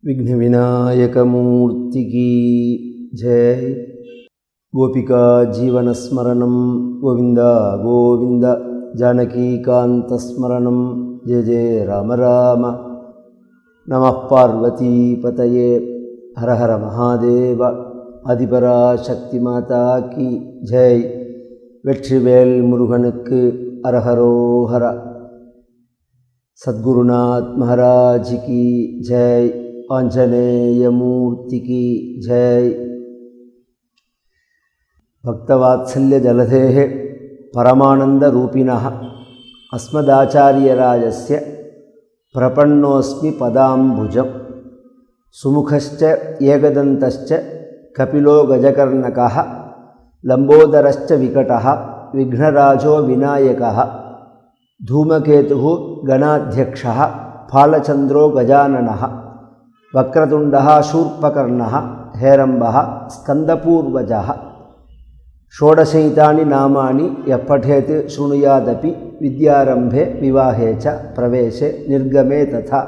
विघ्न विनायक मूर्ति की जय। गोपिका जीवन स्मरणं गोविंद गोविंद, जानकी कांत स्मरणं जय जय राम राम। नमः पार्वती पतये, हर हर महादेव। அதிபரா சக்தி மாதா கி ஜெய். வெற்றிவேல் முருகனுக்கு அரஹரோஹர. சத்குருநாத் மகாராஜ் கி ஜெய். ஆஞ்சநேய மூர்த்தி கி ஜெய். பக்தவாத்சல்ய ஜலதேஹ பரமானந்த ரூபிணः அஸ்மதாச்சாரியராஜஸ்ய பிரபன்னோஸ்மி பதாம்புஜம். சுமுகஸ்ச ஏகதந்தஸ்ச कपिलो गजकर्णकः लंबोदरश्च विकटः विघ्नराजो विनायकः धूमकेतुः गणाध्यक्षः फालचंद्रो गजाननः वक्रतुंडः शूर्पकर्णः हेरम्बः स्कंदपूर्वजः। षोडशैतानि नामानि यः पठेत् शृणुयादपि विद्यारम्भे विवाहे च प्रवेशे निर्गमे तथा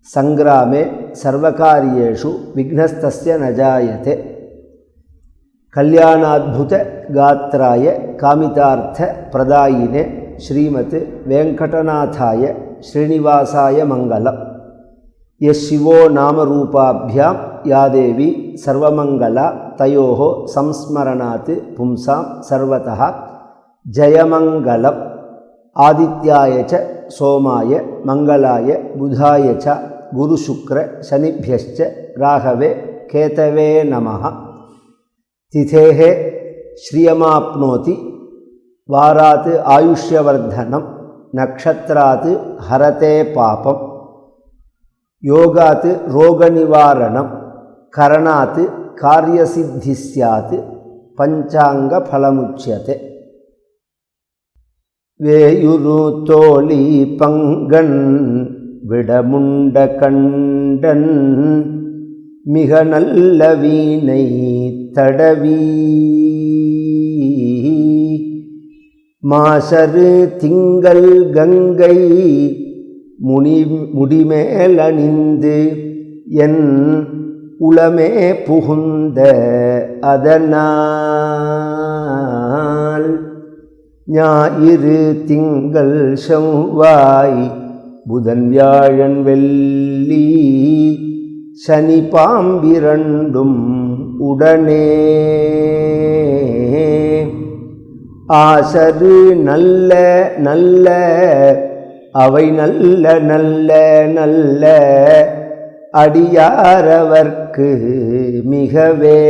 संग्रामे सर्वकार्येषु विघ्नस्तस्य न जायते। कल्याणाद्भुत गात्राय कामितार्थ प्रदायिने श्रीमत् वेंकटनाथाय श्रीनिवासाय मंगलम्। यः शिवो नामरूपाभ्यां या देवी सर्वमंगला तयोः संस्मरणात् पुंसां सर्वतः जयमंगलम्। आदित्याय च सोमाय मंगलाय बुधाय च गुरुशुक्र शनिभ्यश्च राहवे केतवे नमः। तिथेः श्रियमाप्नोति वारात् आयुष्यवर्धनं नक्षत्रात् हरते पापं। योगात् रोगनिवारणं करणात् कार्यसिद्धि स्यात् पंचांगफलमुच्यते। வேயுரு தோழி பங்கன் விடமுண்ட கண்டன் மிக நல்ல வீணை தடவி மாசரு திங்கள் கங்கை முடிமேல் அணிந்து என் உளமே புகுந்த அதனால் ஞாயிறு திங்கள் செவ்வாய் புதன் வியாழன் வெள்ளி சனி பாம்பிரண்டும் உடனே ஆசரு நல்ல நல்ல அவை நல்ல நல்ல நல்ல அடியாரவர்க்கு மிகவே.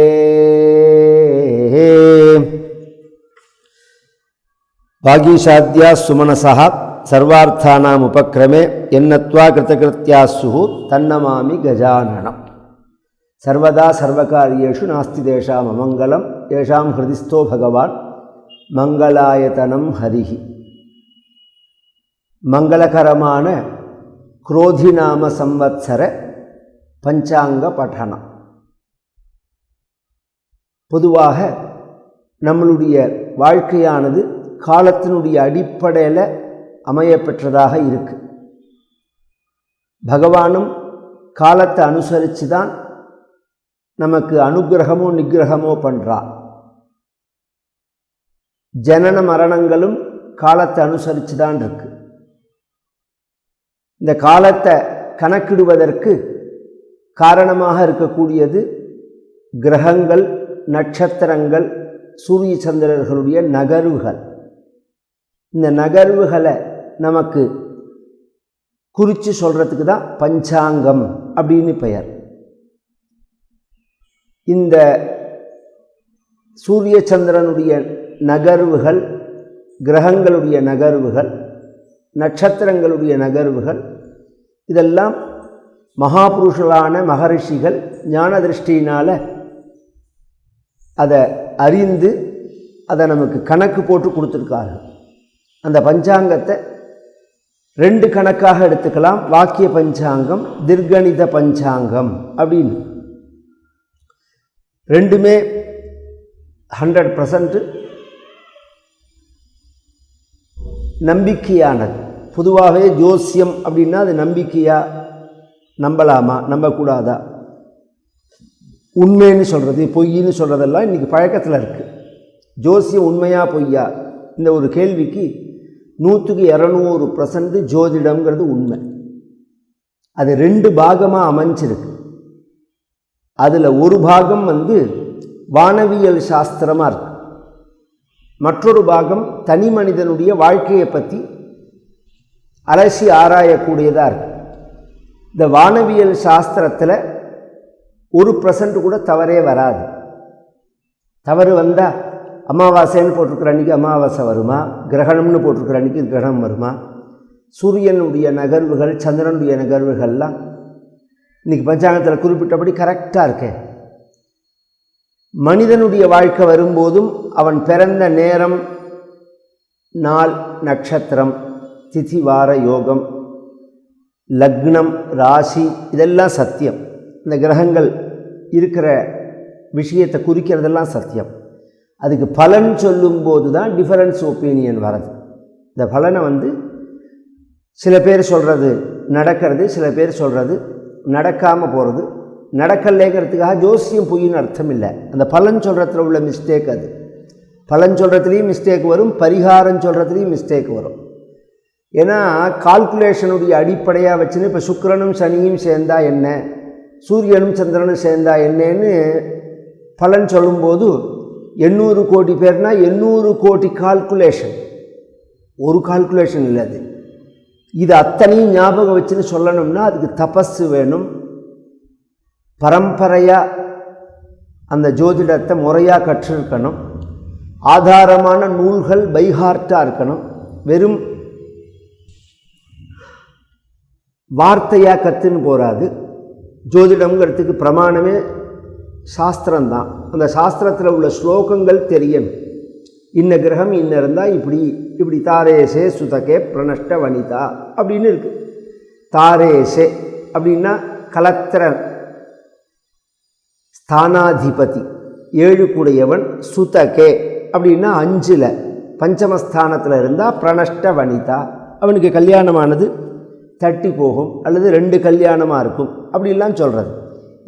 भागीशाद्या सुमनसः सर्वार्थानाम् उपक्रमे यन्नत्वा कृतकृत्यास्सुः तन्नमामि गजाननम्। सर्वदा सर्वकार्येषु नास्ति तेषाम् अमङ्गलं येषां हृदिस्थो भगवान् मङ्गलायतनं हरिः. மங்களகரமான குரோதி நாம சம்வத்சர பஞ்சாங்க பட்டனம். பொதுவாக நம்மளுடைய வாழ்க்கையானது காலத்தினுடைய அடிப்படையில் அமையப்பெற்றதாக இருக்கு. பகவானும் காலத்தை அனுசரித்து தான் நமக்கு அனுகிரகமோ நிகிரகமோ பண்ணுறார். ஜனன மரணங்களும் காலத்தை அனுசரித்து தான் இருக்கு. இந்த காலத்தை கணக்கிடுவதற்கு காரணமாக இருக்கக்கூடியது கிரகங்கள், நட்சத்திரங்கள், சூரிய சந்திரர்களுடைய நகர்வுகள். இந்த நகர்வுகளை நமக்கு குறித்து சொல்கிறதுக்கு தான் பஞ்சாங்கம் அப்படின்னு பெயர். இந்த சூரிய சந்திரனுடைய நகர்வுகள், கிரகங்களுடைய நகர்வுகள், நட்சத்திரங்களுடைய நகர்வுகள் இதெல்லாம் மகாபுருஷர்களான மகரிஷிகள் ஞான திருஷ்டியினால் அதை அறிந்து அதை நமக்கு கணக்கு போட்டு கொடுத்துருக்கார்கள். அந்த பஞ்சாங்கத்தை ரெண்டு கணக்காக எடுத்துக்கலாம். வாக்கிய பஞ்சாங்கம், திர்கணித பஞ்சாங்கம் அப்படின்னு. ரெண்டுமே 100% நம்பிக்கையானது. பொதுவாகவே ஜோசியம் அப்படின்னா அது நம்பிக்கையா நம்பலாமா நம்பக்கூடாதா, உண்மைன்னு சொல்கிறது பொய்ன்னு சொல்கிறதெல்லாம் இன்றைக்கி பழக்கத்தில் இருக்குது. ஜோசியம் உண்மையா பொய்யா இந்த ஒரு கேள்விக்கு 100% ஜோதிடம்ங்கிறது உண்மை. அது 2 பாகமாக அமைஞ்சிருக்கு. அதில் ஒரு பாகம் வானவியல் சாஸ்திரமாக இருக்கு, மற்றொரு பாகம் தனி மனிதனுடைய வாழ்க்கையை பற்றி அலசி ஆராயக்கூடியதாக இருக்கு. இந்த வானவியல் சாஸ்திரத்தில் 1% கூட தவறே வராது. தவறு வந்தால் அமாவாசைன்னு போட்டிருக்கிற அன்றைக்கி அமாவாசை வருமா, கிரகணம்னு போட்டிருக்கிற அன்றைக்கி கிரகணம் வருமா, சூரியனுடைய நகர்வுகள் சந்திரனுடைய நகர்வுகள்லாம் இன்றைக்கி பஞ்சாங்கத்தில் குறிப்பிட்டபடி கரெக்டாக இருக்கேன். மனிதனுடைய வாழ்க்கை வரும்போதும் அவன் பிறந்த நேரம், நாள், நட்சத்திரம், திதி, வார, யோகம், லக்னம், ராசி இதெல்லாம் சத்தியம். இந்த கிரகங்கள் இருக்கிற விஷயத்தை குறிக்கிறதெல்லாம் சத்தியம். அதுக்கு பலன் சொல்லும்போது தான் டிஃபரன்ஸ் ஒப்பீனியன் வரது. இந்த பலனை சில பேர் சொல்கிறது நடக்கிறது, சில பேர் சொல்கிறது நடக்காமல் போகிறது. நடக்கலைங்கிறதுக்காக ஜோசியம் பொய்ன்னு அர்த்தம் இல்லை. அந்த பலன் சொல்கிறதுல உள்ள மிஸ்டேக் அது. பலன் சொல்கிறதுலேயும் மிஸ்டேக் வரும், பரிகாரம் சொல்கிறதுலேயும் மிஸ்டேக் வரும். ஏன்னா கால்குலேஷனுடைய அடிப்படையாக வச்சுன்னு இப்போ சுக்கிரனும் சனியும் சேர்ந்தா என்ன, சூரியனும் சந்திரனும் சேர்ந்தா என்னன்னு பலன் சொல்லும்போது 800 கோடி பேர்னா 800 கோடி கால்குலேஷன், ஒரு கால்குலேஷன் இல்லை அது. இது அத்தனையும் ஞாபகம் வச்சுன்னு சொல்லணும்னா அதுக்கு தபஸு வேணும், பரம்பரையாக அந்த ஜோதிடத்தை முறையாக கற்றிருக்கணும், ஆதாரமான நூல்கள் பைஹார்ட்டாக இருக்கணும். வெறும் வார்த்தையாக கற்றுன்னு போகாது. ஜோதிடம்ங்கிறதுக்கு பிரமாணமே சாஸ்திரம்தான். அந்த சாஸ்திரத்தில் உள்ள ஸ்லோகங்கள் தெரியணும். இன்ன கிரகம் இன்ன இருந்தால் இப்படி தாரேசே சுதகே பிரணஷ்ட வனிதா அப்படின்னு இருக்குது. தாரேசே அப்படின்னா கலத்திரன், ஸ்தானாதிபதி, 7 கூடையவன். சுதகே அப்படின்னா 5ல் பஞ்சமஸ்தானத்தில் இருந்தால் பிரணஷ்ட வனிதா, அவனுக்கு கல்யாணமானது தட்டி போகும் அல்லது 2 கல்யாணமாக இருக்கும் அப்படிலாம் சொல்கிறது.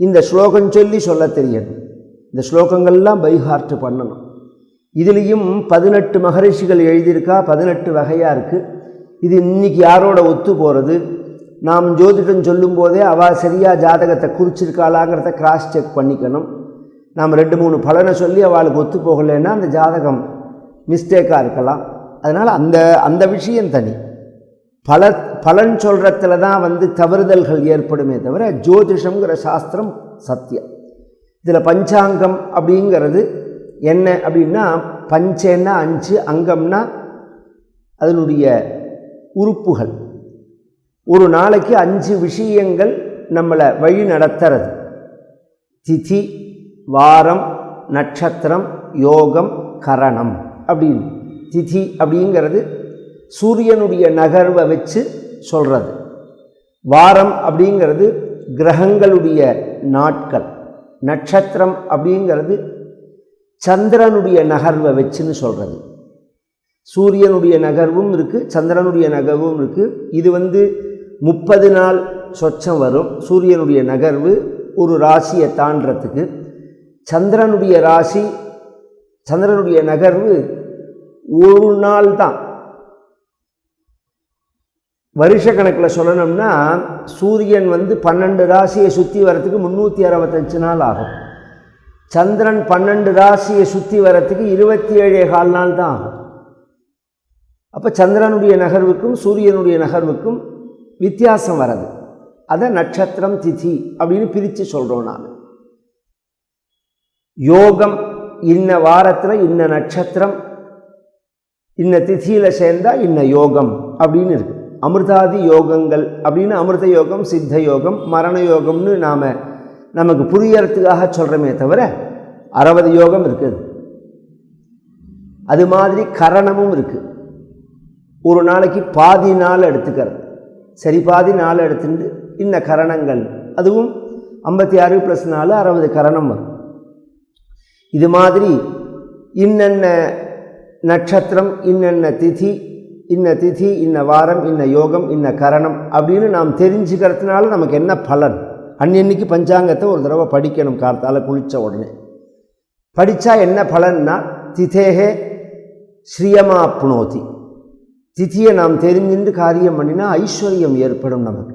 இந்த ஸ்லோகம் சொல்லி சொல்ல தெரியணும். இந்த ஸ்லோகங்கள்லாம் பைஹார்ட் பண்ணணும். இதுலேயும் 18 மகரிஷிகள் எழுதியிருக்கா, 18 வகையாக இருக்குது. இது இன்றைக்கி யாரோட ஒத்து போகிறது? நாம் ஜோதிடம் சொல்லும்போதே அவள் சரியாக ஜாதகத்தை குறிச்சிருக்காளாங்கிறத கிராஸ் செக் பண்ணிக்கணும். நாம் 2-3 பலனை சொல்லி அவளுக்கு ஒத்து போகலைன்னா அந்த ஜாதகம் மிஸ்டேக்காக இருக்கலாம். அதனால் அந்த விஷயம் தனி. பலன் சொல்கிறதுல தான் தவறுதல்கள் ஏற்படுமே தவிர ஜோதிஷங்கிற சாஸ்திரம் சத்தியம். இதில் பஞ்சாங்கம் அப்படிங்கிறது என்ன அப்படின்னா, பஞ்சேன்னா 5, அங்கம்னா அதனுடைய உறுப்புகள். ஒரு நாளைக்கு 5 விஷயங்கள் நம்மளை வழி நடத்துறது. திதி, வாரம், நட்சத்திரம், யோகம், கரணம் அப்படின்னு. திதி அப்படிங்கிறது சூரியனுடைய நகர்வை வச்சு சொல்கிறது. வாரம் அப்படிங்கிறது கிரகங்களுடைய நாட்கள். நட்சத்திரம் அப்படிங்கிறது சந்திரனுடைய நகர்வை வச்சுன்னு சொல்கிறது. சூரியனுடைய நகர்வும் இருக்குது, சந்திரனுடைய நகர்வும் இருக்குது. இது 30 நாள் சொச்சம் வரும் சூரியனுடைய நகர்வு ஒரு ராசியை தாண்டறதுக்கு. சந்திரனுடைய நகர்வு ஒரு நாள் தான். வருஷ கணக்கில் சொல்லணும்னா சூரியன் 12 ராசியை சுற்றி வரத்துக்கு 365 நாள் ஆகும். சந்திரன் 12 ராசியை சுற்றி வரத்துக்கு 27.25 நாள் தான் ஆகும். அப்போ சந்திரனுடைய நகர்வுக்கும் சூரியனுடைய நகர்வுக்கும் வித்தியாசம் வர்றது. அதை நட்சத்திரம் திதி அப்படின்னு பிரித்து சொல்கிறோம். நான் யோகம் இன்ன வாரத்தில் இன்ன நட்சத்திரம் இன்ன திதியில் சேர்ந்தால் இன்ன யோகம் அப்படின்னு இருக்குது. அமிர்தாதி யோகங்கள் அப்படின்னு அமிர்த யோகம், சித்த யோகம், மரண யோகம்னு நமக்கு புரியறதுக்காக சொல்கிறோமே தவிர 60 யோகம் இருக்குது. அது மாதிரி கரணமும் இருக்குது. ஒரு நாளைக்கு பாதி நாள் எடுத்துக்கிறது. சரி, பாதி நாள் எடுத்துட்டு இன்ன கரணங்கள், அதுவும் 56 + 4 60 கரணம் வரும். இது மாதிரி இன்னென்ன நட்சத்திரம், இன்னென்ன திதி, இன்ன திதி, இன்ன வாரம், இன்ன யோகம், இன்ன கரணம் அப்படின்னு நாம் தெரிஞ்சுக்கிறதுனால நமக்கு என்ன பலன்? அன்னைக்கு பஞ்சாங்கத்தை ஒரு தடவை படிக்கணும். கார்த்தால குளித்த உடனே படித்தா என்ன பலன்னா, திதேகே ஸ்ரீயமாப்னோதி, திதியை நாம் தெரிஞ்சுட்டு காரியம் பண்ணினா ஐஸ்வர்யம் ஏற்படும் நமக்கு.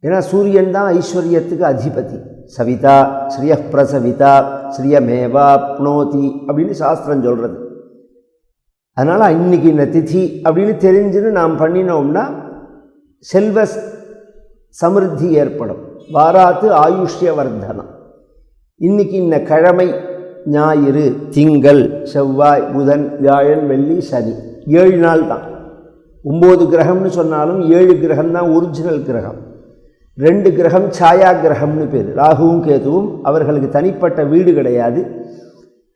ஏன்னா சூரியன் தான் ஐஸ்வர்யத்துக்கு அதிபதி. சவிதா ஸ்ரீய பிரசவிதா ஸ்ரீயமேவாப்னோதி அப்படின்னு சாஸ்திரம் சொல்கிறது. அதனால் இன்னைக்கு இந்த திதி அப்படின்னு தெரிஞ்சுன்னு நாம் பண்ணினோம்னா செல்வ சமிருத்தி ஏற்படும். வாராத்து ஆயுஷ்ய வர்தனம். இன்னைக்கு இந்த கிழமை ஞாயிறு, திங்கள், செவ்வாய், புதன், வியாழன், வெள்ளி, சனி 7 நாள் தான். 9 கிரகம்னு சொன்னாலும் 7 கிரகம் தான் ஒரிஜினல் கிரகம். 2 கிரகம் சாயா கிரகம்னு பேர். ராகுவும் கேதுவும் அவர்களுக்கு தனிப்பட்ட வீடு கிடையாது,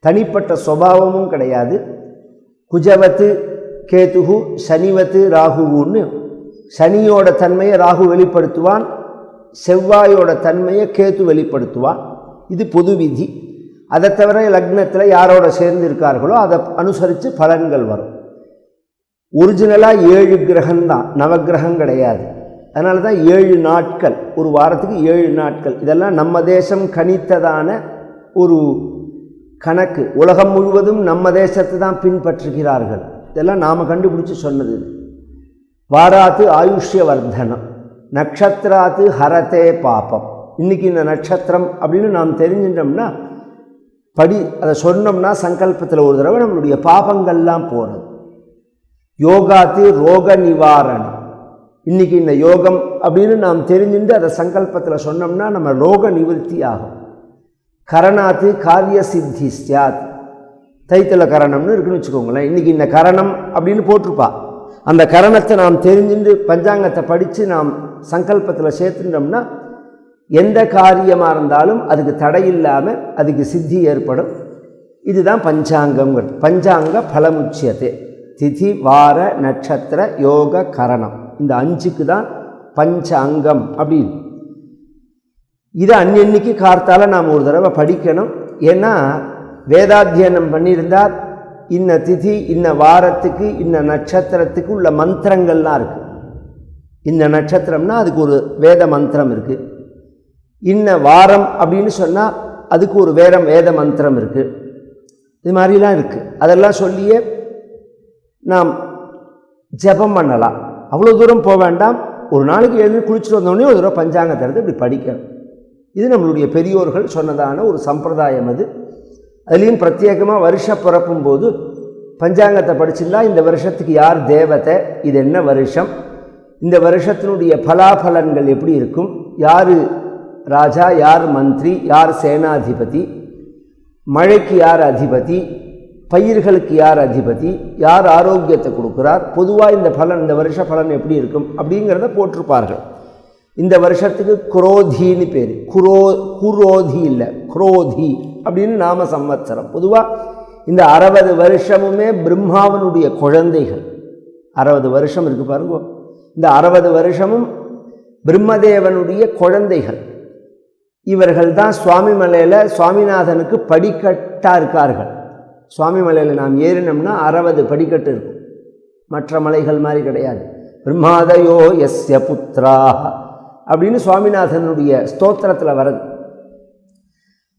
தனிப்பட்ட சுபாவமும் கிடையாது. குஜவத்து கேதுகு, சனிவத்து ராகுவுன்னு சனியோட தன்மையை ராகு வெளிப்படுத்துவான், செவ்வாயோட தன்மையை கேது வெளிப்படுத்துவான். இது பொது விதி. அதை தவிர லக்னத்தில் யாரோட சேர்ந்து இருக்கார்களோ அதை அனுசரித்து பலன்கள் வரும். ஒரிஜினலாக 7 கிரகம்தான், நவகிரகம் கிடையாது. அதனால தான் 7 நாட்கள், ஒரு வாரத்துக்கு 7 நாட்கள். இதெல்லாம் நம்ம தேசம் கணித்ததான ஒரு கணக்கு. உலகம் முழுவதும் நம்ம தேசத்தை தான் பின்பற்றுகிறார்கள். இதெல்லாம் நாம் கண்டுபிடிச்சி சொன்னது. வாராத்து ஆயுஷ்ய வர்தனம், நட்சத்திராத்து ஹரதே பாபம். இன்றைக்கி இந்த நட்சத்திரம் அப்படின்னு நாம் தெரிஞ்சிட்டோம்னா அதை சொன்னோம்னா சங்கல்பத்தில் ஒரு தடவை நம்மளுடைய பாபங்கள்லாம் போகிறது. யோகாத்து ரோக நிவாரணம். இன்றைக்கி இந்த யோகம் அப்படின்னு நாம் தெரிஞ்சுட்டு அதை சங்கல்பத்தில் சொன்னோம்னா நம்ம ரோக நிவர்த்தி ஆகும். கரணாத்து காரிய சித்தி சியாத். தைத்தல கரணம்னு இருக்குன்னு வச்சுக்கோங்களேன். இன்றைக்கி இந்த கரணம் அப்படின்னு போட்டிருப்பா. அந்த கரணத்தை நாம் தெரிஞ்சுட்டு பஞ்சாங்கத்தை படித்து நாம் சங்கல்பத்தில் சேர்த்துட்டோம்னா எந்த காரியமாக இருந்தாலும் அதுக்கு தடை இல்லாமல் அதுக்கு சித்தி ஏற்படும். இதுதான் பஞ்சாங்கம்ங்கிறது. பஞ்சாங்க பலமுச்சியத்தை திதி வார நட்சத்திர யோக கரணம், இந்த 5க்கு தான் பஞ்சாங்கம் அப்படின்னு. இது அன்னைக்கு கார்த்தால நாம் ஒரு தடவை படிக்கணும். ஏன்னா வேதாத்தியனம் பண்ணியிருந்தால் இன்ன திதி, இன்ன வாரத்துக்கு, இன்ன நட்சத்திரத்துக்கு உள்ள மந்திரங்கள்லாம் இருக்குது. இந்த நட்சத்திரம்னா அதுக்கு ஒரு வேத மந்திரம் இருக்குது. இன்ன வாரம் அப்படின்னு சொன்னால் அதுக்கு ஒரு வேத மந்திரம் இருக்குது. இது மாதிரிலாம் இருக்குது. அதெல்லாம் சொல்லியே நாம் ஜபம் பண்ணலாம். அவ்வளோ தூரம் போக வேண்டாம். ஒரு நாளைக்கு எழுதி குளிச்சுட்டு வந்தோடனே ஒரு தடவை பஞ்சாங்கத்தை எடுத்து இப்படி படிக்கணும். இது நம்மளுடைய பெரியோர்கள் சொன்னதான ஒரு சம்பிரதாயம். அது அதுலேயும் பிரத்யேகமாக வருஷ பிறப்பும் போது பஞ்சாங்கத்தை படிச்சுருந்தா இந்த வருஷத்துக்கு யார் தேவதை, இது என்ன வருஷம், இந்த வருஷத்தினுடைய பலாபலன்கள் எப்படி இருக்கும், யார் ராஜா, யார் மந்திரி, யார் சேனாதிபதி, மழைக்கு யார் அதிபதி, பயிர்களுக்கு யார் அதிபதி, யார் ஆரோக்கியத்தை கொடுக்குறார், பொதுவாக இந்த பலன், இந்த வருஷ பலன் எப்படி இருக்கும் அப்படிங்கிறத போட்டிருப்பார்கள். இந்த வருஷத்துக்கு குரோதின்னு பேர். குரோதி இல்லை, குரோதி அப்படின்னு நாம சம்வத்சரம். பொதுவாக இந்த 60 வருஷமுமே பிரம்மாவனுடைய குழந்தைகள். 60 வருஷம் இருக்கு பாருங்க. இந்த 60 வருஷமும் பிரம்மதேவனுடைய குழந்தைகள். இவர்கள் தான் சுவாமி மலையில் சுவாமிநாதனுக்கு படிக்கட்டாக இருக்கார்கள். சுவாமி மலையில் நாம் ஏறினோம்னா 60 படிக்கட்டு இருக்கும். மற்ற மலைகள் மாதிரி கிடையாது. பிரம்மாதயோ எஸ்ய புத்ரா அப்படின்னு சுவாமிநாதனுடைய ஸ்தோத்திரத்தில் வருது.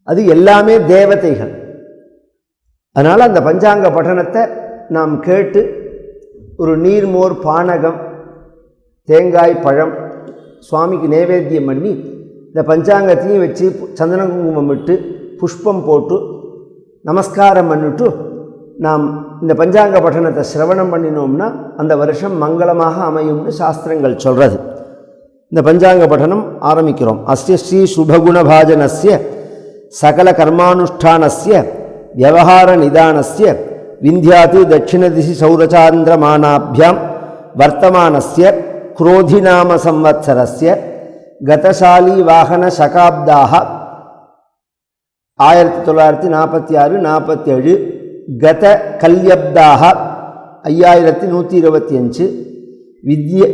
அது எல்லாமே தேவதைகள். அதனால் அந்த பஞ்சாங்க பட்டணத்தை நாம் கேட்டு ஒரு நீர்மோர் பானகம் தேங்காய் பழம் சுவாமிக்கு நைவேத்தியம் பண்ணி இந்த பஞ்சாங்கத்தையும் வச்சு சந்தன குங்குமம் விட்டு புஷ்பம் போட்டு நமஸ்காரம் பண்ணிட்டு நாம் இந்த பஞ்சாங்க பட்டணத்தை சிரவணம் பண்ணினோம்னா அந்த வருஷம் மங்களமாக அமையும்னு சாஸ்திரங்கள் சொல்கிறது. இந்த பஞ்சாங்க பட்டணம் ஆரம்பிக்கிறோம். அஸ்ய ஸ்ரீ சுபகுணபாஜனஸ்ய சகல கர்மானுஷ்டானஸ்ய வியவஹார நிதானஸ்ய விந்தியாது தட்சிணதிசி சௌரசாந்திரமானாபியாம் வர்த்தமானஸ்ய குரோதிநாம சம்வத்சரஸ்ய கதசாலி வாகன சகாப்தாக 1946-47, கத கல்யப்தாக 5125,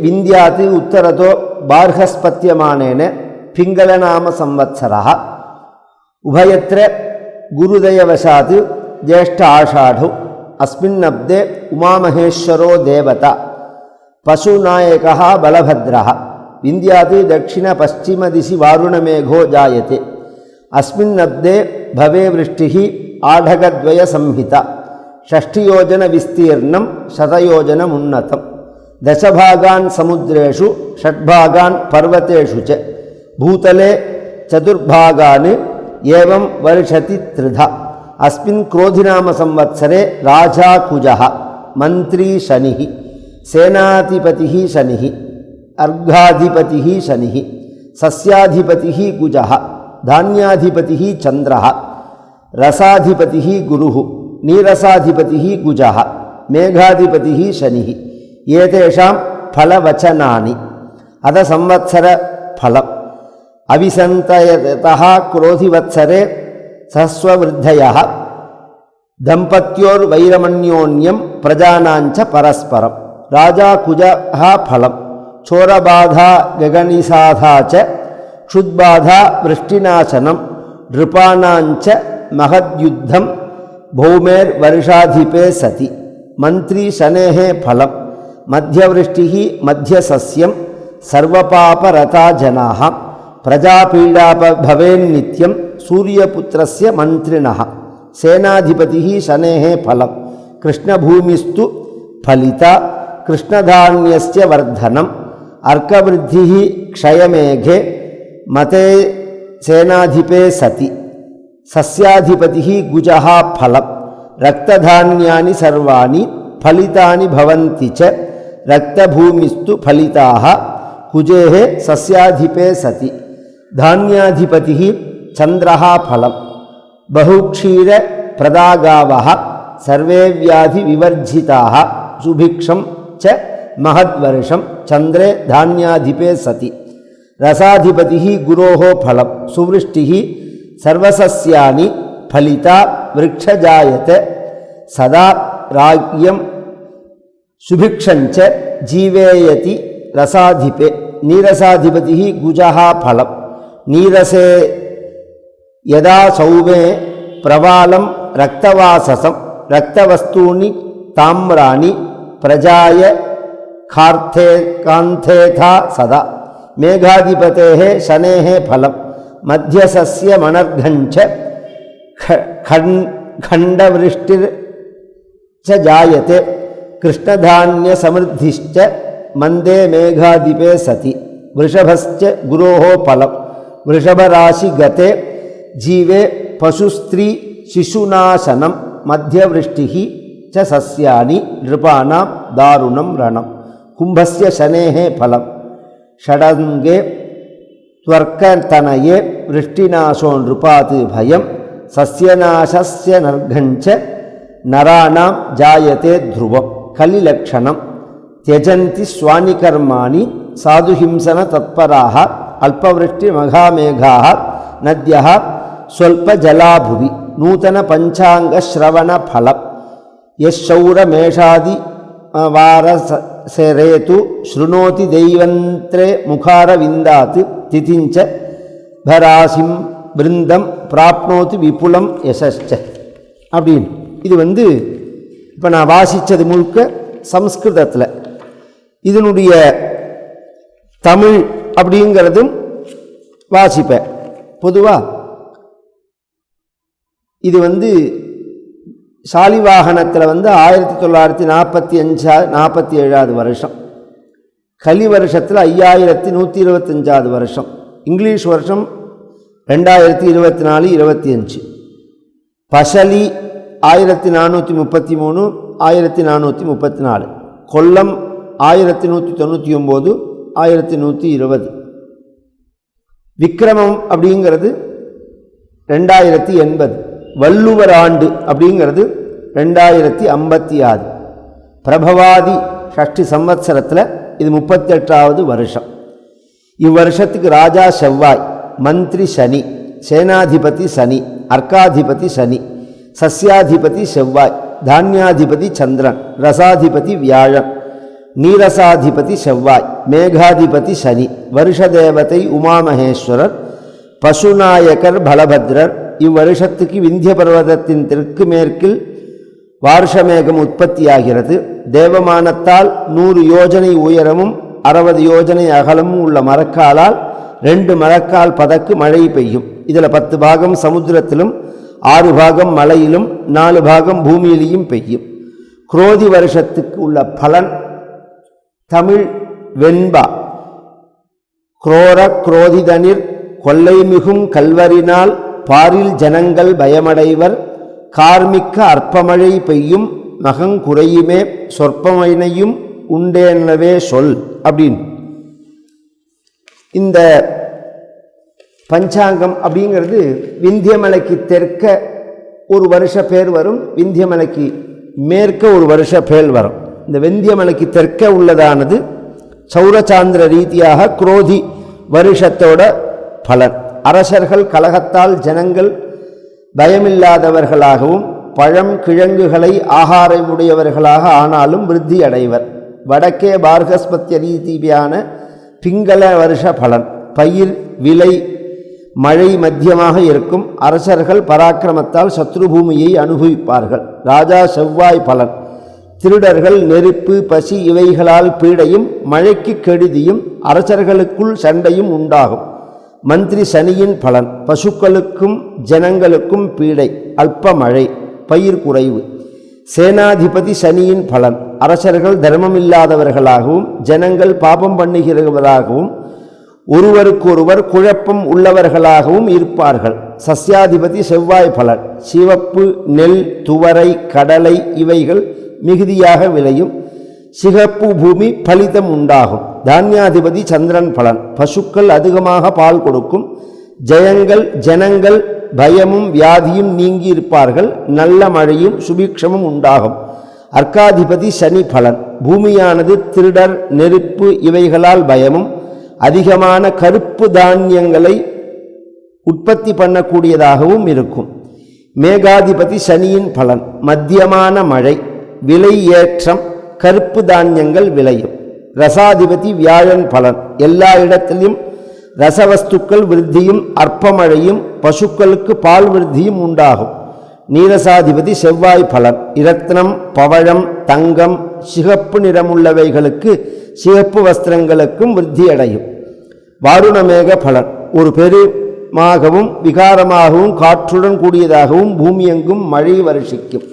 விந்தியாத்து உத்தரதோ பார்ஹஸ்பத்தியமானேன பிங்களநாம சம்வத்சரः உபயத்ர குருதயவசாத் ஜேஷ்ட ஆஷாಢௌ अस्मिन्नब्दे उमामहेश्वरो देवता पशुनायकः बलभद्रः विन्द्यात् दक्षिणपश्चिमदिशि वारुणमेघो जायते अस्मिन्नब्दे भवे वृष्टिः आढगद्वयसंहिता षष्ठियोजनविस्तीर्णं शतयोजनमुन्नतं दशभागान् समुद्रेषु षड्भागान् पर्वतेषु च भूतले चतुर्भागान् एवं वर्षति त्रिधा अस्मिन् क्रोधिनाम संवत्सरे राजा कुजः मन्त्री शनिः सेनाधिपतिः शनिः अर्घाधिपतिः शनिः सस्याधिपतिः कुजः धान्याधिपतिः चन्द्रः रसाधिपतिः गुरुः नीरसाधिपतिः कुजः मेघाधिपतिः शनिः एतेषां फलवचनानि अथ संवत्सर फलम् अविसन्तयतः क्रोधिवत्सरे सहस्ववृद्धयः दम्पत्योर्वैरमन्योन्यं प्रजानाञ्च परस्परं राजा कुजः फलं चोरबाधा गगनिसाधा च क्षुद्बाधा वृष्टिनाशनं नृपाणाञ्च महद्युद्धं भौमेर्वर्षाधिपे सति मन्त्री शनेः फलं मध्यवृष्टिः मध्यसस्यं सर्वपापरता जनाः प्रजापीडा भवेन्नित्यं सूर्यपुत्रस्य मन्त्रिणः सेनाधिपतिः शनेः फलं कृष्णभूमिस्तु फलिता कृष्णधान्यस्य वर्धनम् अर्कवृद्धिः क्षयमेघे मते सेनाधिपे सति सस्याधिपतिः गुजः फलं रक्तधान्यानि सर्वाणि फलितानि भवन्ति च रक्तभूमिस्तु फलिताः कुजेः सस्याधिपे सति धान्याधिपतिः चन्द्रः फलं बहुक्षीरप्रदागावः सर्वे व्याधिविवर्जिताः सुभिक्षं च महद्वर्षं चन्द्रे धान्याधिपे सति रसाधिपतिः गुरोः फलं सुवृष्टिः सर्वसस्यानि फलिता वृक्षजायते सदा राज्ञं सुभिक्षञ्च जीवेयति रसाधिपे नीरसाधिपतिः गुजः फलं नीरसे यदा सौमे प्रवालं रक्तवाससं रक्तवस्तूनि ताम्राणि प्रजाय कान्थेथा सदा मेघाधिपतेः शनेः फलं मध्यसस्यमनर्घञ्च खण्डवृष्टिर्च जायते कृष्णधान्यसमृद्धिश्च मन्दे मेघाधिपे सति वृषभश्च गुरोः फलं वृषभराशिगते जीवे पशुस्त्री शिशुनाशनं मध्यवृष्टिः च सस्यानि नृपाणां दारुणं रणं कुम्भस्य शनेः फलं षडङ्गे त्वर्कतनये वृष्टिनाशो नृपात् भयं सस्यनाशस्य नर्घञ्च नराणां जायते ध्रुवं कलिलक्षणं त्यजन्ति स्वानिकर्माणि साधुहिंसनतत्पराः अल्पवृष्टिमघामेघाः नद्यः स्वल्पजलाभुवि नूतनपञ्चाङ्गश्रवणफलं यशौरमेषादि वारसेरेतु शृणोति दैवन्त्रे मुखारविन्दात् तिथिञ्च भरासिं விருந்தம் பிராப்னோதி விபுலம் யசஸ்ச அப்படின்னு. இது இப்போ நான் வாசித்தது முழுக்க சம்ஸ்கிருதத்தில். இதனுடைய தமிழ் அப்படிங்கிறதும் வாசிப்பேன். பொதுவாக இது சாலிவாகனத்தில் 1945-47 வருஷம், கலி வருஷத்தில் 5125 வருஷம், இங்கிலீஷ் வருஷம் 2024-25, பசலி 1433 1434, கொல்லம் 1199 1120, விக்ரமம் அப்படிங்கிறது 2080, வள்ளுவர் ஆண்டு அப்படிங்கிறது 2056, பிரபவாதி ஷஷ்டி சம்வத்சரத்தில் இது 38வது வருஷம். இவ்வருஷத்துக்கு ராஜா செவ்வாய், மந்திரி சனி, சேனாதிபதி சனி, அர்க்காதிபதி சனி, சஸ்யாதிபதி செவ்வாய், தானியாதிபதி சந்திரன், ரசாதிபதி வியாழன், நீரசாதிபதி செவ்வாய், மேகாதிபதி சனி, வருஷதேவதை உமாமகேஸ்வரர், பசுநாயகர் பலபத்ரர். இவ்வருஷத்துக்கு விந்திய பர்வதத்தின் தெற்கு மேற்கில் வார்ஷமேகம் உற்பத்தியாகிறது. தேவமானத்தால் 100 யோஜனை உயரமும் 60 யோஜனை அகலமும் உள்ள மரக்காலால் 2 மரக்கால் பதக்கு மழை பெய்யும். இதில் 10 பாகம் சமுத்திரத்திலும் 6 பாகம் மலையிலும் 4 பாகம் பூமியிலையும் பெய்யும். குரோதி வருஷத்துக்கு உள்ள பலன் தமிழ் வெண்பா குரோர குரோதிதனிர் கொல்லை மிகும் கல்வரினால் பாரில் ஜனங்கள் பயமடைவர் கார்மிக்க அற்பமழை பெய்யும் மகங்குறையுமே சொற்பமைனையும் உண்டேனவே சொல் அப்படின்னு. இந்த பஞ்சாங்கம் அப்படிங்கிறது விந்தியமலைக்கு தெற்க ஒரு வருஷ பேர் வரும், விந்தியமலைக்கு மேற்க ஒரு வருஷ பேர் வரும். இந்த விந்தியமலைக்கு தெற்க உள்ளதானது சௌரசாந்திர ரீதியாக குரோதி வருஷத்தோட பலன். அரசர்கள் கலகத்தால் ஜனங்கள் பயமில்லாதவர்களாகவும் பழம் கிழங்குகளை ஆகாரமுடையவர்களாக ஆனாலும் விருத்தி அடைவர். வடக்கே பார்கஸ்பத்திய ரீதியான பிங்கள வருஷ பலன். பயிர் விலை மழை மத்தியமாக இருக்கும். அரசர்கள் பராக்கிரமத்தால் சத்ருபூமியை அனுபவிப்பார்கள். ராஜா செவ்வாய் பலன். திருடர்கள் நெருப்பு பசி இவைகளால் பீடையும் மழைக்கு கெடுதியும் அரசர்களுக்குள் சண்டையும் உண்டாகும். மந்திரி சனியின் பலன். பசுக்களுக்கும் ஜனங்களுக்கும் பீடை, அல்ப மழை, பயிர் குறைவு. சேனாதிபதி சனியின் பலன். அரசர்கள் தர்மமில்லாதவர்களாகவும் ஜனங்கள் பாபம் பண்ணுகிறவர்களாகவும் ஒருவருக்கொருவர் குழப்பம் உள்ளவர்களாகவும் இருப்பார்கள். சஸ்யாதிபதி செவ்வாய் பலன். சிவப்பு நெல், துவரை, கடலை இவைகள் மிகுதியாக விளையும். சிகப்பு பூமி பலிதம் உண்டாகும். தானியாதிபதி சந்திரன் பலன். பசுக்கள் அதிகமாக பால் கொடுக்கும். ஜனங்கள் பயமும் வியாதியும் நீங்கி இருப்பார்கள். நல்ல மழையும் சுபிக்ஷமும் உண்டாகும். அர்க்காதிபதி சனி பலன். பூமியானது திருடர் நெருப்பு இவைகளால் பயமும் அதிகமான கருப்பு தானியங்களை உற்பத்தி பண்ணக்கூடியதாகவும் இருக்கும். மேகாதிபதி சனியின் பலன். மத்தியமான மழை, விலை ஏற்றம், கருப்பு தானியங்கள் விளையும். ரசாதிபதி வியாழன் பலன். எல்லா இடத்திலும் ரசவஸ்துக்கள் விருத்தியும் அற்பமழையும் பசுக்களுக்கு பால் விருத்தியும் உண்டாகும். நீரசாதிபதி செவ்வாய் பலன். இரத்னம், பவழம், தங்கம், சிகப்பு நிறமுள்ளவைகளுக்கு சிகப்பு வஸ்திரங்களுக்கும் விருத்தியடையும். வாருணமேக பலன். ஒரு பெருமாகவும் விகாரமாகவும் காற்றுடன் கூடியதாகவும் பூமியெங்கும் மழை வருஷிக்கும்.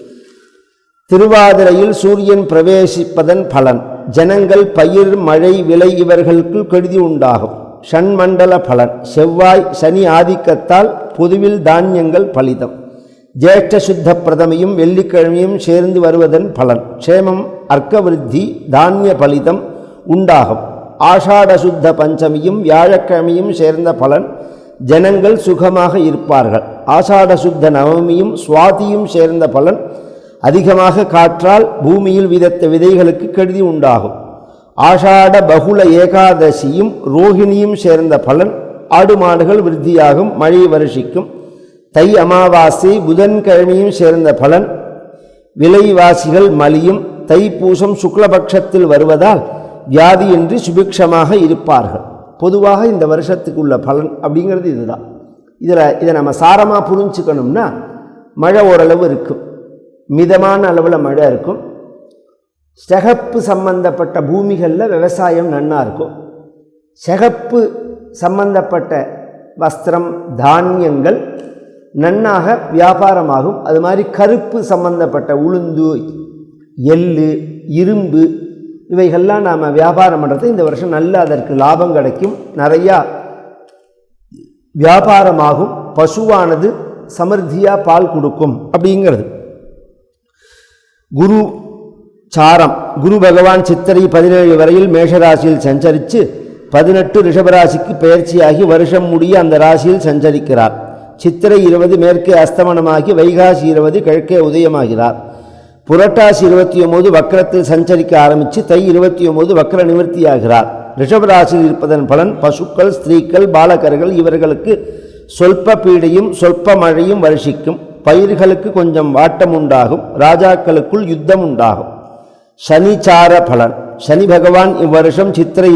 திருவாதிரையில் சூரியன் பிரவேசிப்பதன் பலன். ஜனங்கள் பயிர் மழை விலை இவர்களுக்கு கெடுதி உண்டாகும். ஷண்மண்டல பலன். செவ்வாய் சனி ஆதிக்கத்தால் பொதுவில் தானியங்கள் பலிதம். ஜேஷ்ட சுத்த பிரதமையும் வெள்ளிக்கிழமையும் சேர்ந்து வருவதன் பலன். க்ஷேமம், அர்க்கவிருத்தி, தானிய பலிதம் உண்டாகும். ஆஷாட சுத்த பஞ்சமியும் வியாழக்கிழமையும் சேர்ந்த பலன். ஜனங்கள் சுகமாக இருப்பார்கள். ஆஷாட சுத்த நவமியும் சுவாதியும் சேர்ந்த பலன். அதிகமாக காற்றால் பூமியில் விதைத்த விதைகளுக்கு கெடுதி உண்டாகும். ஆஷாட பகுல ஏகாதசியும் ரோஹிணியும் சேர்ந்த பலன். ஆடு மாடுகள் விருத்தியாகும், மழை வருஷிக்கும். தை அமாவாசை புதன்கிழமையும் சேர்ந்த பலன். விலைவாசிகள் மலியும். தைப்பூசம் சுக்லபக்ஷத்தில் வருவதால் வியாதியின்றி சுபிக்ஷமாக இருப்பார்கள். பொதுவாக இந்த வருஷத்துக்குள்ள பலன் அப்படிங்கிறது இதுதான். இதை நம்ம சாரமாக புரிஞ்சுக்கணும்னா மழை ஓரளவு இருக்கும், மிதமான அளவில் மழை இருக்கும். சிகப்பு சம்பந்தப்பட்ட பூமிகளில் விவசாயம் நன்னா இருக்கும். சிகப்பு சம்பந்தப்பட்ட வஸ்திரம் தானியங்கள் நன்னாக வியாபாரமாகும். அது மாதிரி கருப்பு சம்பந்தப்பட்ட உளுந்து, எள்ளு, இரும்பு இவைகள்லாம் நாம் வியாபாரம் பண்ணுறது இந்த வருஷம் நல்ல அதற்கு லாபம் கிடைக்கும், நிறையா வியாபாரமாகும். பசுவானது சமர்த்தியாக பால் கொடுக்கும் அப்படிங்கிறது. குரு சாரம். குரு பகவான் சித்திரை 17 வரையில் மேஷராசியில் சஞ்சரித்து 18 ரிஷபராசிக்கு பெயர்ச்சியாகி வருஷம் முடிய அந்த ராசியில் சஞ்சரிக்கிறார். சித்திரை 20 மேற்கே அஸ்தமனமாகி வைகாசி 20 கிழக்கே உதயமாகிறார். புரட்டாசி 29 வக்கரத்தில் சஞ்சரிக்க ஆரம்பித்து தை 29 வக்கர நிவர்த்தியாகிறார். ரிஷபராசியில் இருப்பதன் பலன் பசுக்கள், ஸ்திரீக்கள், பாலகர்கள் இவர்களுக்கு சொல்ப பீடையும் சொல்ப மழையும் வருஷிக்கும். பயிர்களுக்கு கொஞ்சம் வாட்டம் உண்டாகும். ராஜாக்களுக்குள் யுத்தம் உண்டாகும். சனிச்சார பலன். சனி பகவான் இவ்வருஷம் சித்திரை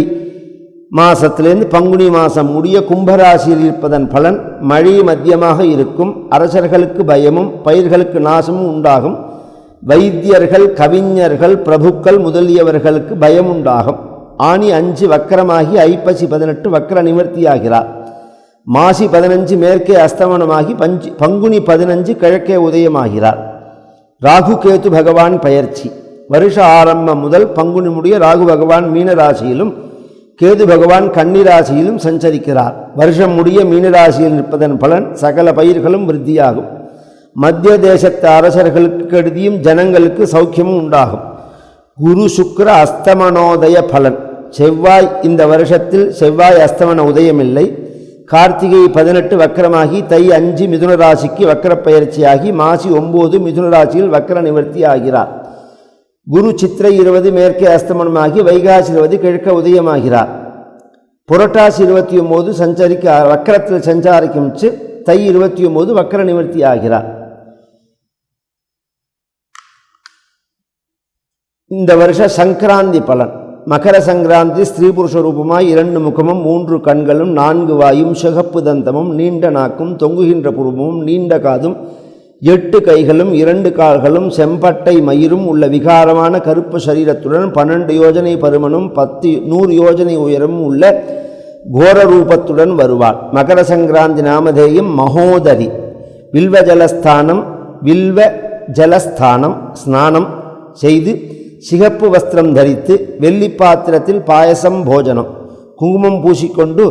மாசத்திலிருந்து பங்குனி மாதம் முடிய கும்பராசியில் இருப்பதன் பலன் மழை மத்தியமாக இருக்கும். அரசர்களுக்கு பயமும் பயிர்களுக்கு நாசமும் உண்டாகும். வைத்தியர்கள், கவிஞர்கள், பிரபுக்கள் முதலியவர்களுக்கு பயம் உண்டாகும். ஆனி 5 வக்கரமாகி ஐப்பசி 18 வக்கர நிவர்த்தியாகிறார். மாசி 15 மேற்கே அஸ்தமனமாகி பங்குனி 15 கிழக்கே உதயமாகிறார். ராகு கேது பகவான் பெயர்ச்சி. வருஷ ஆரம்பம் முதல் பங்குனி முடிய ராகு பகவான் மீனராசியிலும் கேது பகவான் கன்னிராசியிலும் சஞ்சரிக்கிறார். வருஷம் முடிய மீனராசியில் நிற்பதன் பலன் சகல பயிர்களும் விருத்தியாகும். மத்திய தேசத்து அரசர்களுக்கு கெடுதியும் ஜனங்களுக்கு சௌக்கியமும் உண்டாகும். குரு சுக்கிர அஸ்தமனோதய பலன். செவ்வாய் இந்த வருஷத்தில் செவ்வாய் அஸ்தமன உதயமில்லை. கார்த்திகை 18 வக்கரமாகி தை 5 மிதுன ராசிக்கு வக்கர பயிற்சியாகி மாசி 9 மிதுன ராசியில் வக்கர நிவர்த்தி ஆகிறார். குரு சித்திரை 20 மேற்கே அஸ்தமனமாகி வைகாசி 20 கிழக்க உதயமாகிறார். புரட்டாசி 29 வக்கரத்தில் சஞ்சாரிக்கும் தை 29 வக்கர நிவர்த்தி ஆகிறார். இந்த வருஷ சங்கராந்தி பலன். மகர சங்கராந்தி ஸ்திரீ புருஷ ரூபமாய் 2 முகமும் 3 கண்களும் 4 வாயும் சிகப்பு தந்தமும் நீண்ட நாக்கும் தொங்குகின்ற புருவமும் நீண்ட காதும் 8 கைகளும் 2 கால்களும் செம்பட்டை மயிரும் உள்ள விகாரமான கருப்பு சரீரத்துடன் 12 யோஜனை பருமனும் 100 யோஜனை உயரமும் உள்ள கோர ரூபத்துடன் வருவார். மகர சங்கராந்தி நாமதேயம் மகோதரி. வில்வ ஜலஸ்தானம் ஸ்நானம் செய்து சிகப்பு வஸ்திரம் தரித்து வெள்ளி பாத்திரத்தில் பாயசம் போஜனம் குங்குமம் பூசிக்கொண்டு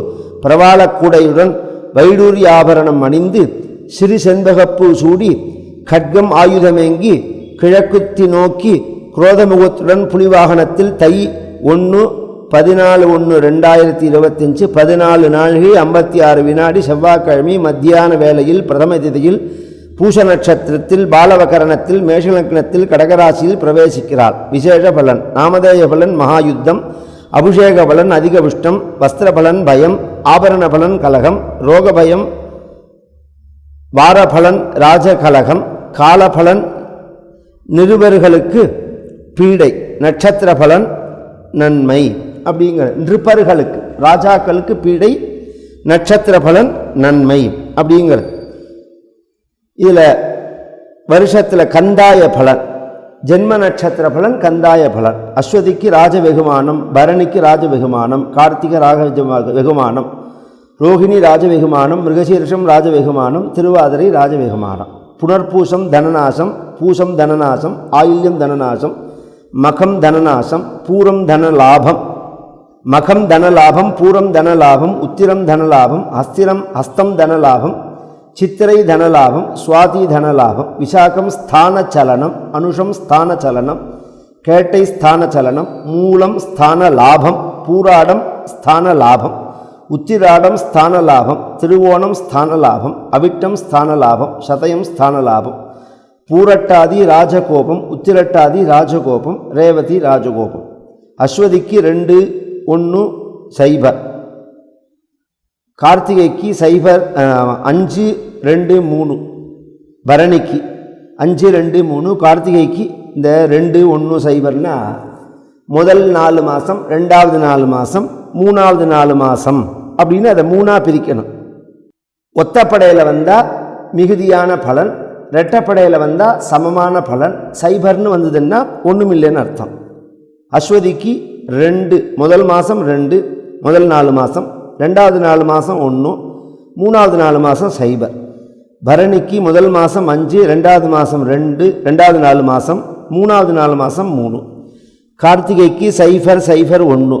பிரவாளக்கூடையுடன் வைடூரிய ஆபரணம் அணிந்து சிறு செண்பகப்பூ சூடி கட்கம் ஆயுதமேங்கி கிழக்குத்தி நோக்கி குரோதமுகத்துடன் புலிவாகனத்தில் தை 14/1/2025 14 நாழிகை 56 வினாடி செவ்வாய்க்கிழமை மத்தியான வேளையில் பிரதம திதியில் பூஷ நட்சத்திரத்தில் பாலவகரணத்தில் மேஷலக்னத்தில் கடகராசியில் பிரவேசிக்கிறார். விசேஷ பலன். நாமதேய பலன் மகாயுத்தம், அபிஷேக பலன் அதிகவிஷ்டம், வஸ்திர பலன் பயம், ஆபரண பலன் கலகம், ரோக பயம், வாரபலன் ராஜகலகம், காலபலன் நிருபர்களுக்கு பீடை, நட்சத்திர பலன் நன்மை. அப்படிங்கிற நிருபர்களுக்கு ராஜாக்களுக்கு பீடை, நட்சத்திர பலன் நன்மை அப்படிங்கிறது. இதில் வருஷத்தில் கந்தாய பலன், ஜென்ம நட்சத்திர பலன் கந்தாய பலன். அஸ்வதிக்கு ராஜ வெகுமானம், பரணிக்கு ராஜ வெகுமானம், கார்த்திக ராஜ வெகுமானம், ரோகிணி ராஜ வெகுமானம், மிருகசீர்ஷம் ராஜ வெகுமானம், திருவாதிரை ராஜ வெகுமானம். புனர்பூசம் தனநாசம், பூசம் தனநாசம், ஆயில்யம் தனநாசம், மகம் தனநாசம், பூரம் தனலாபம், மகம் தனலாபம், பூரம் தனலாபம், உத்திரம் தனலாபம், ஹஸ்தம் தனலாபம், சித்திரை தனலாபம், சுவாதி தனலாபம், விசாகம் ஸ்தான சலனம், அனுஷம் ஸ்தான சலனம், கேட்டை ஸ்தான சலனம், மூலம் ஸ்தான லாபம், பூராடம் ஸ்தான லாபம், உத்திராடம் ஸ்தான லாபம், திருவோணம் ஸ்தான லாபம், அவிட்டம் ஸ்தான லாபம், சதயம் ஸ்தான லாபம், பூரட்டாதி ராஜகோபம், உத்திரட்டாதி ராஜகோபம், ரேவதி ராஜகோபம். அஸ்வதிக்கு 2-1 சைபர், கார்த்திகைக்கு 5-2-3, பரணிக்கு 5-2-3, கார்த்திகைக்கு இந்த 2-1 சைபர்னா முதல் 4 மாதம், 2வது 4 மாதம், 3வது 4 மாதம் அப்படின்னு அதை 3ஆக பிரிக்கணும். ஒத்தப்படையில் வந்தால் மிகுதியான பலன், ரெட்டப்படையில் வந்தால் சமமான பலன், சைபர்னு வந்ததுன்னா ஒன்றும் இல்லைன்னு அர்த்தம். அஸ்வதிக்கு 2 முதல் மாதம் 2, முதல் 4 மாதம், 2வது 4 மாதம் 1, 3வது 4 மாதம் சைபர். பரணிக்கு முதல் மாதம் 5, 2வது மாதம் 2, 2வது 4 மாதம், 3வது 4 மாதம் 3. கார்த்திகைக்கு 0-0-1,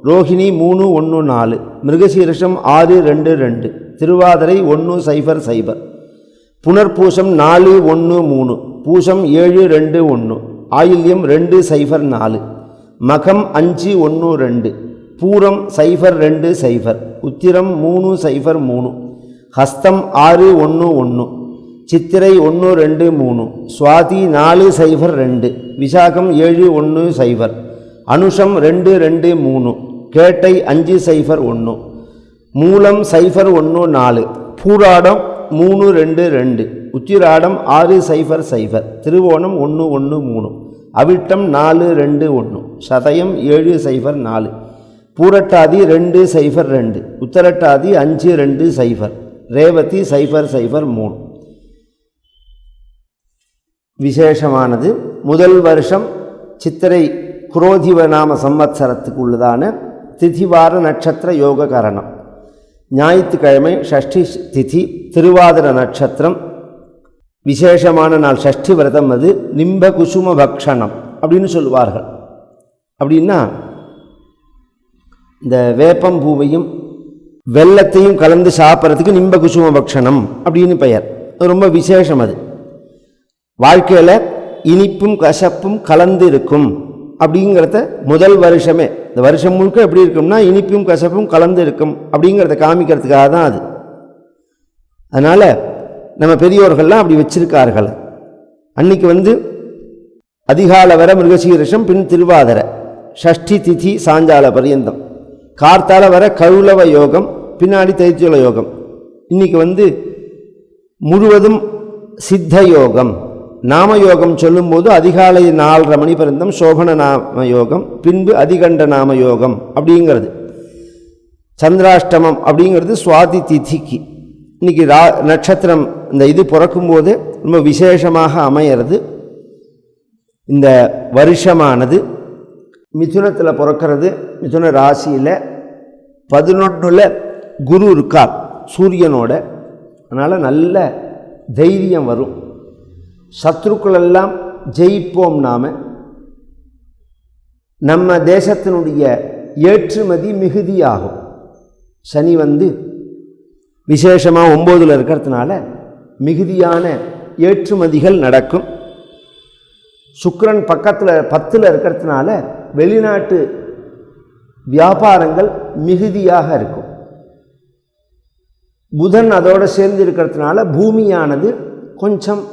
ரோஹிணி 3-1-4, மிருகசீரிஷம் 6-2-2, திருவாதிரை 1-0-0, புனர்பூசம் 4-1-3, பூசம் 7-2-1, ஆயில்யம் 2-0-4, மகம் 5-1-2, பூரம் 0-2-0, உத்திரம் 3-0-3, ஹஸ்தம் 6-1-1, சித்திரை 1-2-3, சுவாதி 4-0-2, விசாகம் 7-1-0, அனுஷம் 2-2-3, கேட்டை 5-0-1, மூலம் 0-1-4, பூராடம் 3-2-2, உத்திராடம் 6-0-0, திருவோணம் 1-1-3, அவிட்டம் 4-2-1, சதயம் 7-0-4, பூரட்டாதி 2-0-2, உத்தரட்டாதி 5-2-0, ரேவதி 0-0-3. விசேஷமானது முதல் வருஷம் சித்திரை குரோதிவ நாம சம்வத்சரத்துக்கு உள்ளதான திதிவார நட்சத்திர யோக கரணம். ஞாயிற்றுக்கிழமை ஷஷ்டி திதி, திருவாதிர நட்சத்திரம், விசேஷமான நாள், ஷஷ்டி விரதம். அது நிம்ப குசும பக்ஷணம் அப்படின்னு சொல்லுவார்கள். அப்படின்னா இந்த வேப்பம்பூவையும் வெல்லத்தையும் கலந்து சாப்பிட்றதுக்கு நிம்ப குசும பக்ஷணம் அப்படின்னு பெயர். ரொம்ப விசேஷம். அது வாழ்க்கையில் இனிப்பும் கசப்பும் கலந்து இருக்கும் அப்படிங்கிறத முதல் வருஷமே, இந்த வருஷம் முழுக்க எப்படி இருக்கும்னா இனிப்பும் கசப்பும் கலந்து இருக்கும் அப்படிங்கிறத காமிக்கிறதுக்காக தான் அது. அதனால் நம்ம பெரியோர்கள்லாம் அப்படி வச்சிருக்கார்கள். அன்னைக்கு அதிகாலை வர மிருகசீரிஷம், பின் திருவாதிரை, ஷஷ்டி திதி சாஞ்சால பரியந்தம், கார்த்தால வர கௌளவ யோகம், பின்னாடி தைத்தியுல யோகம். இன்னைக்கு முழுவதும் சித்த யோகம். நாமயோகம் சொல்லும்போது அதிகாலை 4:30 மணி பர்யந்தம் சோபன நாம யோகம், பின்பு அதிகண்ட நாம யோகம் அப்படிங்கிறது. சந்திராஷ்டமம் அப்படிங்கிறது சுவாதி திதிக்கு. இன்னைக்கு நட்சத்திரம் இந்த இது பிறக்கும்போது ரொம்ப விசேஷமாக அமையிறது. இந்த வருஷமானது மிதுனத்தில் பிறக்கிறது. மிதுன ராசியில் 11 குரு இருக்கார் சூரியனோட. அதனால் நல்ல தைரியம் வரும். சத்ருக்களெல்லாம் ஜெயிப்போம். நம்ம தேசத்தினுடைய ஏற்றுமதி மிகுதியாகும். சனி விசேஷமாக 9ல் இருக்கிறதுனால மிகுதியான ஏற்றுமதிகள் நடக்கும். சுக்கிரன் பக்கத்தில் 10ல் இருக்கிறதுனால வெளிநாட்டு வியாபாரங்கள் மிகுதியாக இருக்கும். புதன் அதோடு சேர்ந்து இருக்கிறதுனால பூமியானது கொஞ்சம்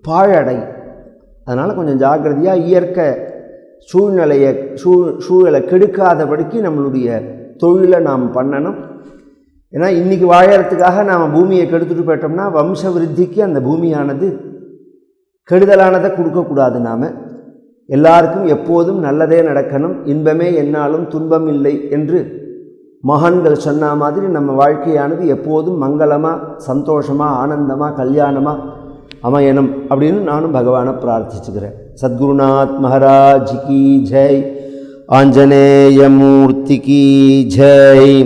பாழடை. அதனால் கொஞ்சம் ஜாக்கிரதையாக இயற்கை சூழலை கெடுக்காதபடிக்கு நம்மளுடைய தொழிலை நாம் பண்ணணும். ஏன்னா இன்றைக்கி வாழறதுக்காக நாம் பூமியை கெடுத்துட்டு போயிட்டோம்னா வம்ச விருத்திக்கு அந்த பூமியானது கெடுதலானதை கொடுக்கக்கூடாது. நாம் எல்லாருக்கும் எப்போதும் நல்லதே நடக்கணும், இன்பமே என்னாலும் துன்பம் இல்லை என்று மகான்கள் சொன்ன மாதிரி நம்ம வாழ்க்கையானது எப்போதும் மங்களமாக, சந்தோஷமாக, ஆனந்தமாக, கல்யாணமாக அமையணும் அப்படின்னு நானும் பகவானை பிரார்த்திச்சுக்கிறேன். சத்குருநாத் மகாராஜ் கி ஜெய், ஆஞ்சநேய மூர்த்தி கி ஜெய்.